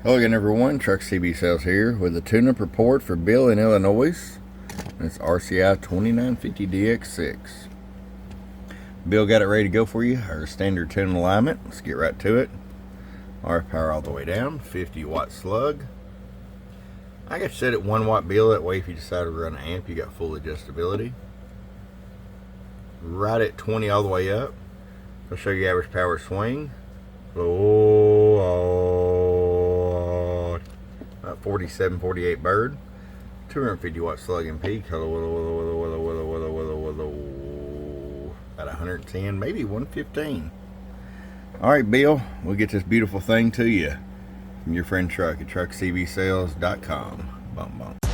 Hello again everyone, Truck CB Sales here with a tune-up report for Bill in Illinois. It's RCI-2950DX6. Bill got it ready to go for you, our standard tune alignment. Let's get right to it. RF power all the way down, 50 watt slug. I got set at 1 watt Bill, that way if you decide to run an amp you got full adjustability. Right at 20 all the way up. I'll show you average power swing. 47, 48 bird, 250 watt slug and peak, about 110, maybe 115. Alright Bill, we'll get this beautiful thing to you from your friend Truck at truckcbsales.com. Bum bum.